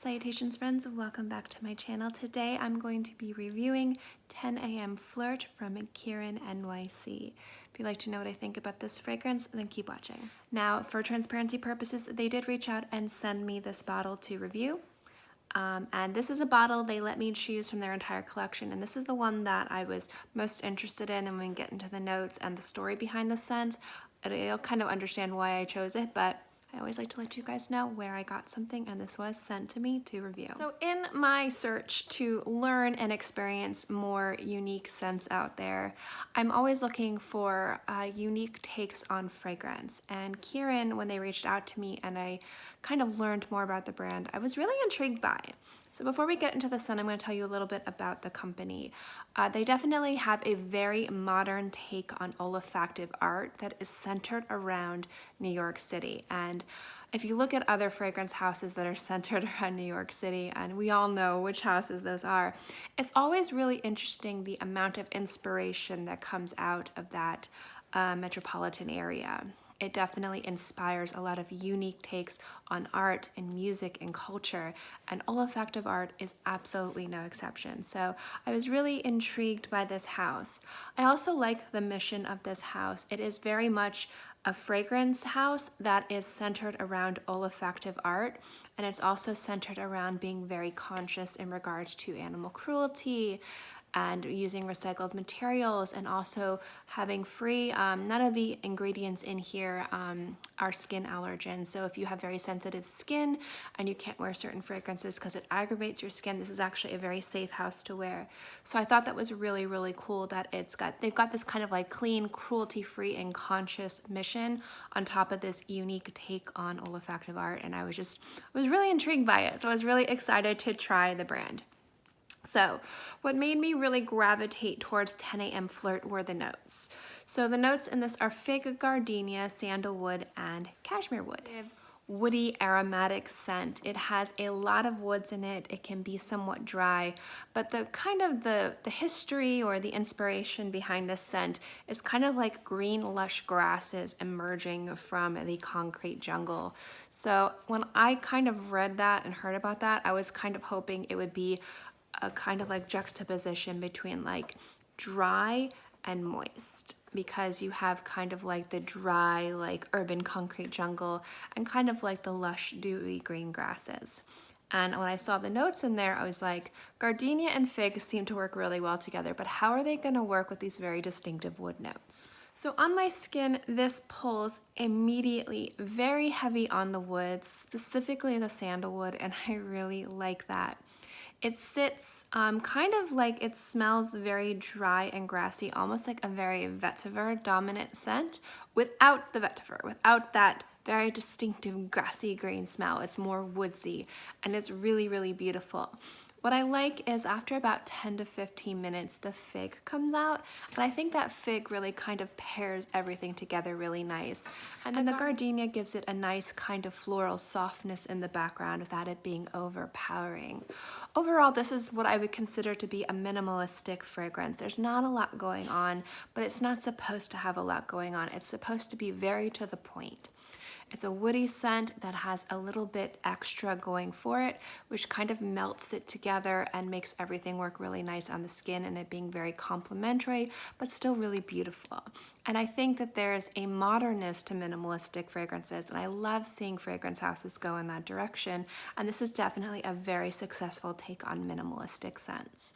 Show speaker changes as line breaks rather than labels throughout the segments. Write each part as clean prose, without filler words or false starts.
Salutations friends, welcome back to my channel. Today I'm going to be reviewing 10 AM Flirt from Kierin NYC. If you'd like to know what I think about this fragrance, then keep watching. Now, for transparency purposes, they did reach out and send me this bottle to review. And this is a bottle they let me choose from their entire collection, and this is the one that I was most interested in, and when we get into the notes and the story behind the scent, you'll kind of understand why I chose it, but I always like to let you guys know where I got something, and this was sent to me to review. So in my search to learn and experience more unique scents out there, I'm always looking for unique takes on fragrance. And Kierin, when they reached out to me and I kind of learned more about the brand, I was really intrigued by it. So before we get into the scent, I'm going to tell you a little bit about the company. They definitely have a very modern take on olfactive art that is centered around New York City. And if you look at other fragrance houses that are centered around New York City, and we all know which houses those are, it's always really interesting the amount of inspiration that comes out of that metropolitan area. It definitely inspires a lot of unique takes on art and music and culture, and olfactive art is absolutely no exception. So I was really intrigued by this house. I also like the mission of this house. It is very much a fragrance house that is centered around olfactive art, and it's also centered around being very conscious in regards to animal cruelty and using recycled materials, and also having free, none of the ingredients in here are skin allergens. So if you have very sensitive skin and you can't wear certain fragrances because it aggravates your skin, this is actually a very safe house to wear. So I thought that was really, really cool that they've got this kind of like clean, cruelty-free and conscious mission on top of this unique take on olfactive art. And I was really intrigued by it. So I was really excited to try the brand. So what made me really gravitate towards 10 AM Flirt were the notes. So the notes in this are fig, gardenia, sandalwood, and cashmere wood. Woody aromatic scent. It has a lot of woods in it. It can be somewhat dry, but the kind of the history or the inspiration behind this scent is kind of like green lush grasses emerging from the concrete jungle. So when I kind of read that and heard about that, I was kind of hoping it would be a kind of like juxtaposition between like dry and moist, because you have kind of like the dry like urban concrete jungle and kind of like the lush dewy green grasses. And when I saw the notes in there, I was like, gardenia and fig seem to work really well together, but how are they going to work with these very distinctive wood notes? So on my skin, this pulls immediately very heavy on the woods, specifically the sandalwood, and I really like that. It sits kind of like it smells very dry and grassy, almost like a very vetiver dominant scent without the vetiver, without that very distinctive grassy green smell. It's more woodsy, and it's really, really beautiful. What I like is after about 10 to 15 minutes, the fig comes out, and I think that fig really kind of pairs everything together really nice. And then the gardenia gives it a nice kind of floral softness in the background without it being overpowering. Overall, this is what I would consider to be a minimalistic fragrance. There's not a lot going on, but it's not supposed to have a lot going on. It's supposed to be very to the point. It's a woody scent that has a little bit extra going for it, which kind of melts it together and makes everything work really nice on the skin, and it being very complimentary, but still really beautiful. And I think that there's a modernness to minimalistic fragrances, and I love seeing fragrance houses go in that direction. And this is definitely a very successful take on minimalistic scents.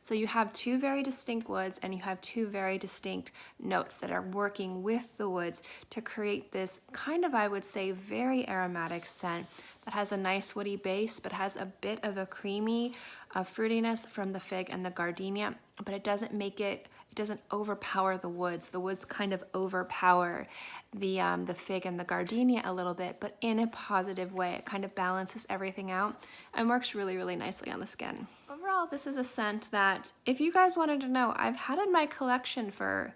So you have two very distinct woods, and you have two very distinct notes that are working with the woods to create this kind of, I would say, very aromatic scent that has a nice woody base, but has a bit of a creamy fruitiness from the fig and the gardenia, but it doesn't overpower the woods. The woods kind of overpower the fig and the gardenia a little bit, but in a positive way. It kind of balances everything out and works really, really nicely on the skin. Overall, this is a scent that, if you guys wanted to know, I've had in my collection for,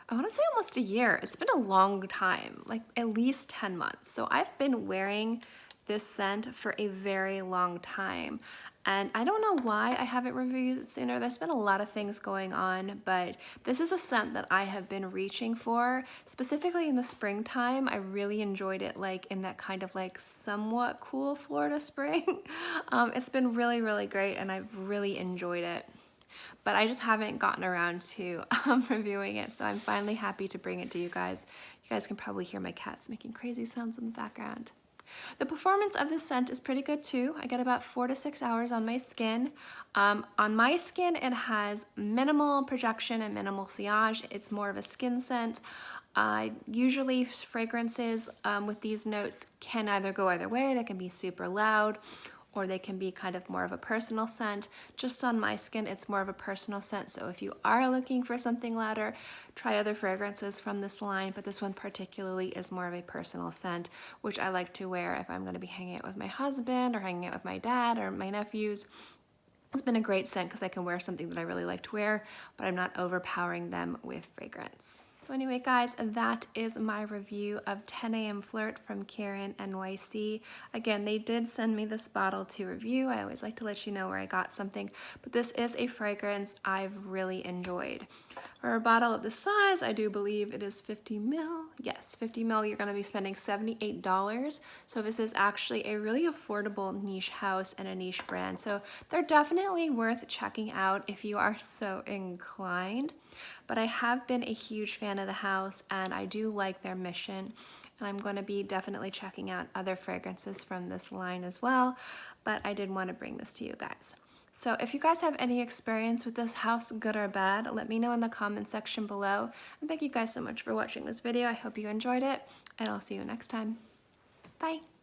I want to say almost a year. It's been a long time, like at least 10 months. So I've been wearing this scent for a very long time. And I don't know why I haven't reviewed it sooner. There's been a lot of things going on, but this is a scent that I have been reaching for, specifically in the springtime. I really enjoyed it like in that kind of like somewhat cool Florida spring. It's been really, really great and I've really enjoyed it. But I just haven't gotten around to reviewing it, so I'm finally happy to bring it to you guys. You guys can probably hear my cats making crazy sounds in the background. The performance of this scent is pretty good too. I get about 4 to 6 hours on my skin. On my skin, it has minimal projection and minimal sillage. It's more of a skin scent. Usually fragrances with these notes can either go either way. They can be super loud, or they can be kind of more of a personal scent. Just on my skin, it's more of a personal scent. So if you are looking for something louder, try other fragrances from this line, but this one particularly is more of a personal scent, which I like to wear if I'm gonna be hanging out with my husband or hanging out with my dad or my nephews. It's been a great scent because I can wear something that I really like to wear, but I'm not overpowering them with fragrance. So anyway, guys, that is my review of 10 AM Flirt from Kierin NYC. Again, they did send me this bottle to review. I always like to let you know where I got something, but this is a fragrance I've really enjoyed. For a bottle of this size, I do believe it is 50 ml. Yes, 50 ml, you're gonna be spending $78. So this is actually a really affordable niche house and a niche brand. So they're definitely worth checking out if you are so inclined. But I have been a huge fan of the house and I do like their mission. And I'm gonna be definitely checking out other fragrances from this line as well. But I did wanna bring this to you guys. So if you guys have any experience with this house, good or bad, let me know in the comment section below. And thank you guys so much for watching this video. I hope you enjoyed it, and I'll see you next time. Bye.